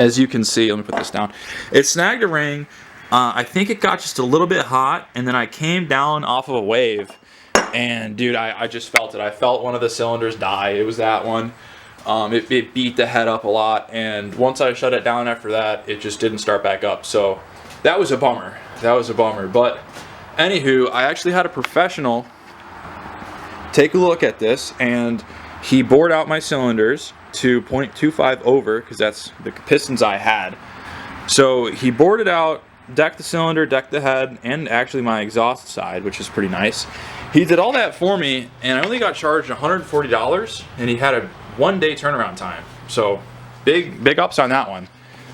as you can see, let me put this down. It snagged a ring. I think it got just a little bit hot, and then I came down off of a wave, and dude, I just felt it. I felt one of the cylinders die. It was that one. It beat the head up a lot, and once I shut it down after that, it just didn't start back up. So that was a bummer. That was a bummer. But anywho, I actually had a professional take a look at this, and he bored out my cylinders to 0.25 over, because that's the pistons I had. So he bored it out, decked the cylinder, decked the head, and actually my exhaust side, which is pretty nice. He did all that for me, and I only got charged $140, and he had a 1-day turnaround time. So big ups on that one.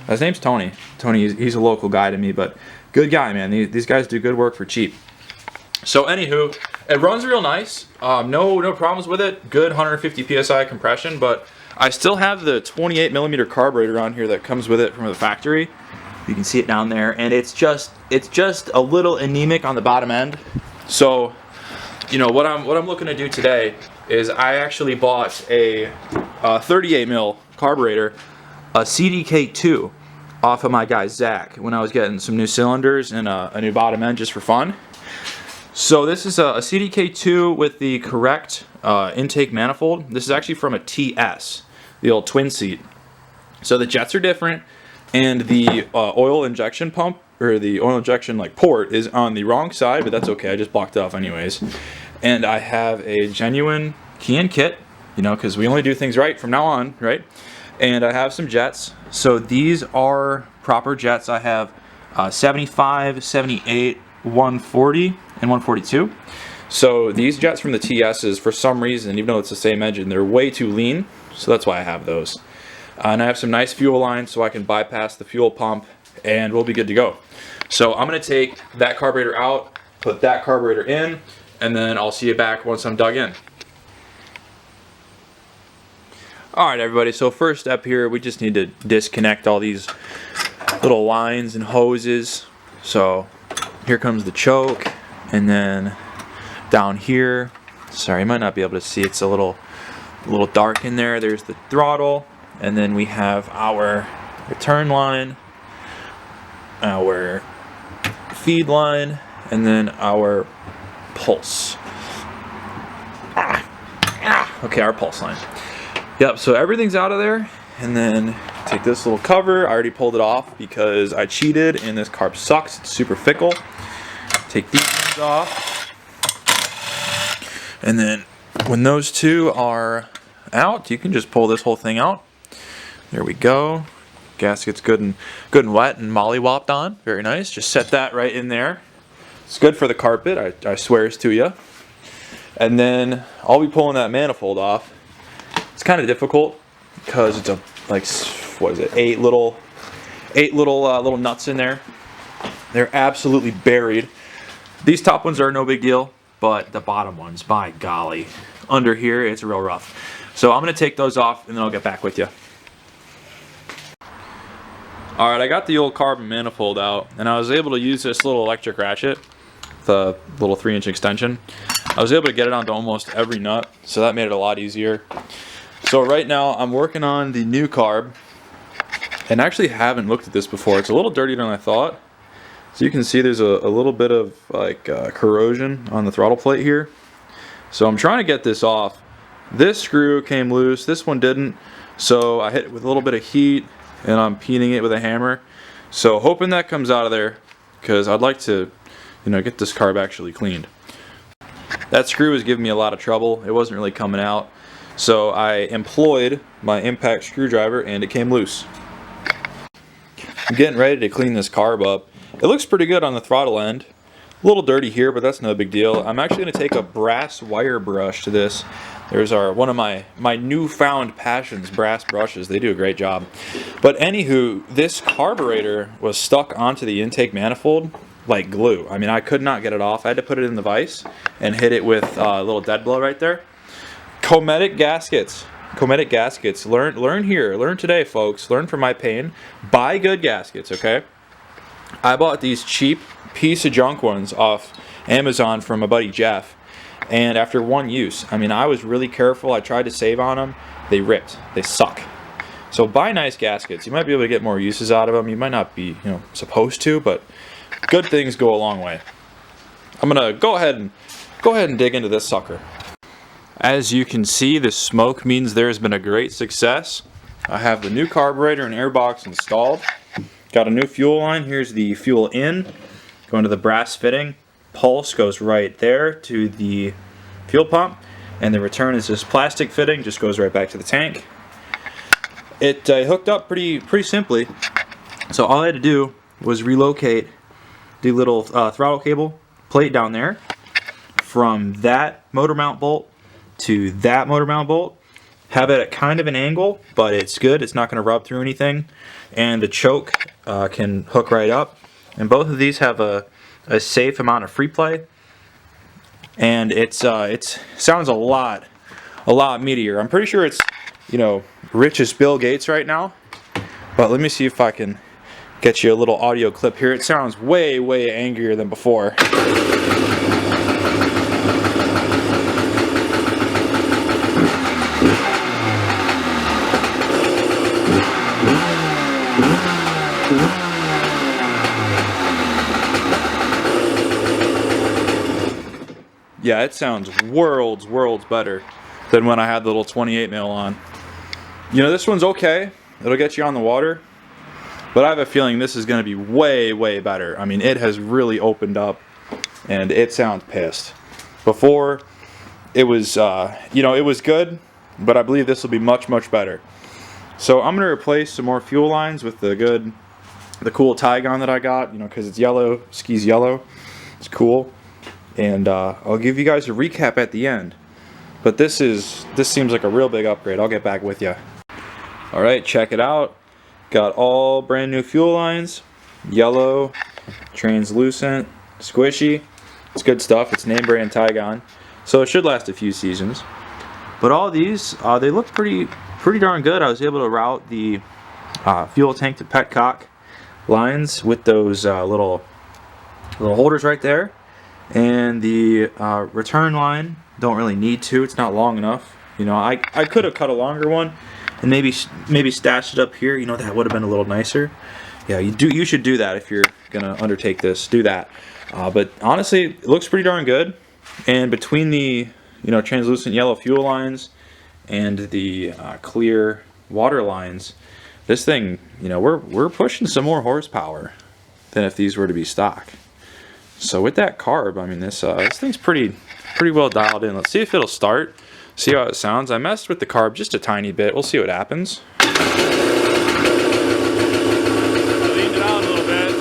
His name's Tony. Tony, he's a local guy to me, but good guy, man. These guys do good work for cheap. So anywho, it runs real nice. No problems with it. Good 150 psi compression, but I still have the 28mm carburetor on here that comes with it from the factory. You can see it down there, and it's just a little anemic on the bottom end. So, you know, what I'm looking to do today is I actually bought a 38mm carburetor, a CDK2, off of my guy Zach when I was getting some new cylinders and a new bottom end just for fun. So this is a CDK2 with the correct intake manifold. This is actually from a TS, the old twin seat. So the jets are different, and the oil injection pump, or the oil injection like port, is on the wrong side, but that's okay. I just blocked it off anyways. And I have a genuine key and kit, you know, because we only do things right from now on, right? And I have some jets. So these are proper jets. I have 75, 78, 140, and 142. So these jets from the TS's, for some reason, even though it's the same engine, they're way too lean. So that's why I have those. And I have some nice fuel lines so I can bypass the fuel pump, and we'll be good to go. So I'm going to take that carburetor out, put that carburetor in, and then I'll see you back once I'm dug in. Alright everybody, so first step here, we just need to disconnect all these little lines and hoses. So here comes the choke, and then down here, sorry, you might not be able to see, it's a little dark in there. There's the throttle, and then we have our return line, our feed line, and then our pulse. Okay, our pulse line. Yep, so everything's out of there, and then take this little cover. I already pulled it off because I cheated, and this carb sucks. It's super fickle. Take these things off, and then when those two are out, you can just pull this whole thing out. There we go. Gasket's good and wet and mollywopped on. Very nice. Just set that right in there. It's good for the carpet, I swears to you. And then I'll be pulling that manifold off. It's kind of difficult because it's a, like, what is it, eight little nuts in there. They're absolutely buried. These top ones are no big deal, but the bottom ones, by golly, under here it's real rough. So I'm going to take those off, and then I'll get back with you. Alright, I got the old carbon manifold out, and I was able to use this little electric ratchet, the little 3-inch extension. I was able to get it onto almost every nut, so that made it a lot easier. So right now I'm working on the new carb, and I actually haven't looked at this before. It's a little dirtier than I thought. So you can see there's a little bit of like corrosion on the throttle plate here. So I'm trying to get this off. This screw came loose, this one didn't. So I hit it with a little bit of heat, and I'm peening it with a hammer. So hoping that comes out of there, because I'd like to, you know, get this carb actually cleaned. That screw was giving me a lot of trouble. It wasn't really coming out. So I employed my impact screwdriver, and it came loose. I'm getting ready to clean this carb up. It looks pretty good on the throttle end. A little dirty here, but that's no big deal. I'm actually going to take a brass wire brush to this. There's one of my newfound passions, brass brushes. They do a great job. But anywho, this carburetor was stuck onto the intake manifold like glue. I mean, I could not get it off. I had to put it in the vise and hit it with a little dead blow right there. Cometic gaskets. Cometic gaskets. Learn here. Learn today, folks. Learn from my pain. Buy good gaskets, okay? I bought these cheap piece of junk ones off Amazon from my buddy Jeff. And after one use, I mean, I was really careful. I tried to save on them. They ripped. They suck. So buy nice gaskets. You might be able to get more uses out of them. You might not be, supposed to, but good things go a long way. I'm gonna go ahead and dig into this sucker. As you can see, the smoke means there's been a great success. I have the new carburetor and airbox installed. Got a new fuel line. Here's the fuel in, going to the brass fitting. Pulse goes right there to the fuel pump, and the return is this plastic fitting, just goes right back to the tank. It hooked up pretty simply. So all I had to do was relocate the little throttle cable plate down there from that motor mount bolt to that motor mount bolt. Have it at kind of an angle, but it's good. It's not going to rub through anything. And the choke can hook right up. And both of these have a safe amount of free play. And it sounds a lot meatier. I'm pretty sure it's, rich as Bill Gates right now. But let me see if I can get you a little audio clip here. It sounds way angrier than before. Yeah, it sounds worlds better than when I had the little 28 mil on. This one's okay. It'll get you on the water. But I have a feeling this is going to be way better. I mean, it has really opened up and it sounds pissed. Before, it was, it was good, but I believe this will be much better. So I'm going to replace some more fuel lines with the cool Tygon that I got, because it's yellow, ski's yellow. It's cool. And I'll give you guys a recap at the end. But this seems like a real big upgrade. I'll get back with you. Alright, check it out. Got all brand new fuel lines. Yellow, translucent, squishy. It's good stuff. It's name brand Tygon. So it should last a few seasons. But all these, they look pretty darn good. I was able to route the fuel tank to petcock lines with those little holders right there. And the return line, don't really need to. It's not long enough. I could have cut a longer one and maybe stashed it up here. That would have been a little nicer. Yeah, you should do that if you're gonna undertake this. Do that. But honestly, it looks pretty darn good. And between the translucent yellow fuel lines and the clear water lines, this thing, we're pushing some more horsepower than if these were to be stock. So with that carb, I mean, this thing's pretty well dialed in. Let's see if it'll start. See how it sounds. I messed with the carb just a tiny bit. We'll see what happens. Leaned it out a little bit.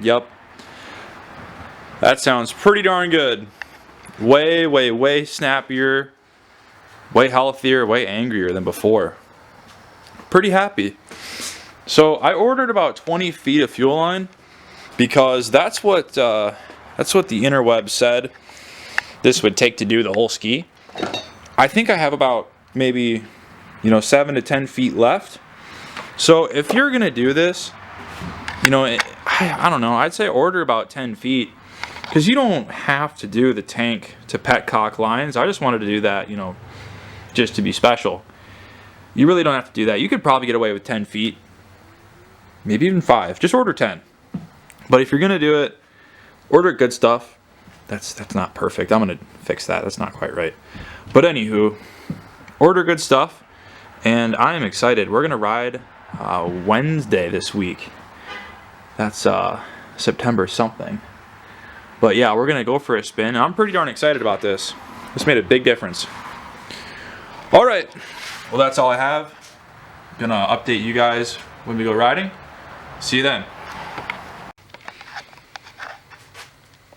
Yep. That sounds pretty darn good. Way snappier, way healthier, way angrier than before. Pretty happy. So I ordered about 20 feet of fuel line because that's what the interweb said this would take to do the whole ski. I think I have about maybe 7 to 10 feet left. So if you're gonna do this, I don't know, I'd say order about 10 feet because you don't have to do the tank to petcock lines. I just wanted to do that, just to be special. You really don't have to do that. You could probably get away with 10 feet, maybe even 5. Just order 10. But if you're gonna do it, order good stuff. That's not perfect. I'm gonna fix that. That's not quite right. But anywho, order good stuff, and I am excited. We're gonna ride Wednesday this week. That's September something. But yeah, we're gonna go for a spin. I'm pretty darn excited about this. This made a big difference. All right, well, that's all I have. Gonna update you guys when we go riding. See you then.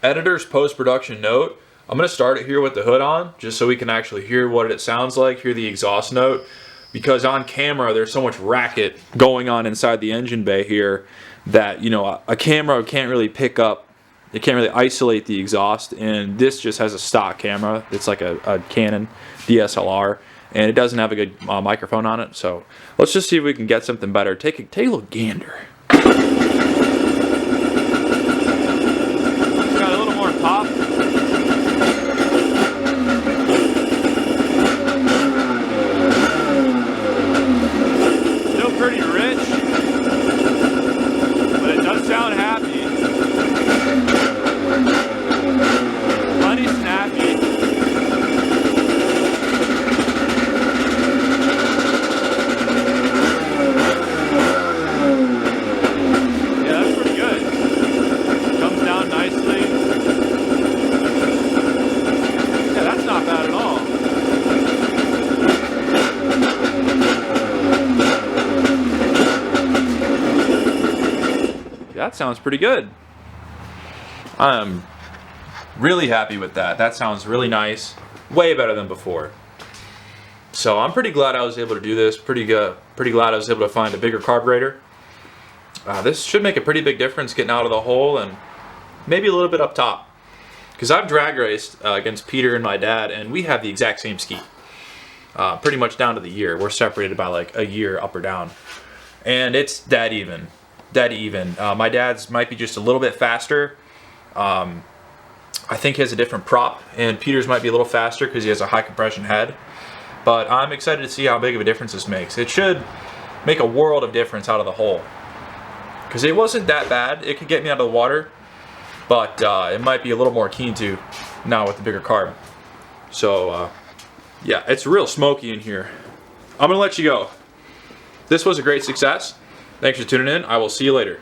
Editor's post-production note. I'm going to start it here with the hood on, just so we can actually hear what it sounds like, hear the exhaust note. Because on camera, there's so much racket going on inside the engine bay here that, you know, a camera can't really pick up, it can't really isolate the exhaust. And this just has a stock camera. It's like a Canon DSLR, and it doesn't have a good microphone on it. So let's just see if we can get something better. Take a little gander. Got a little more pop. Still pretty rich, but it does sound happy. Plenty snappy. Yeah, that's pretty good. Comes down nicely. Yeah, that's not bad at all. Yeah, that sounds pretty good. I'm really happy with that. That sounds really nice. Way better than before. So I'm pretty glad I was able to do this. Pretty glad I was able to find a bigger carburetor. This should make a pretty big difference getting out of the hole and maybe a little bit up top. Because I've drag raced against Peter and my dad, and we have the exact same ski. Pretty much down to the year. We're separated by like a year up or down. And it's dead even. Dead even. My dad's might be just a little bit faster. I think he has a different prop, and Peter's might be a little faster because he has a high compression head. But I'm excited to see how big of a difference this makes. It should make a world of difference out of the hole. Because it wasn't that bad. It could get me out of the water, but it might be a little more keen to now with the bigger carb. So yeah, it's real smoky in here. I'm gonna let you go. This was a great success. Thanks for tuning in. I will see you later.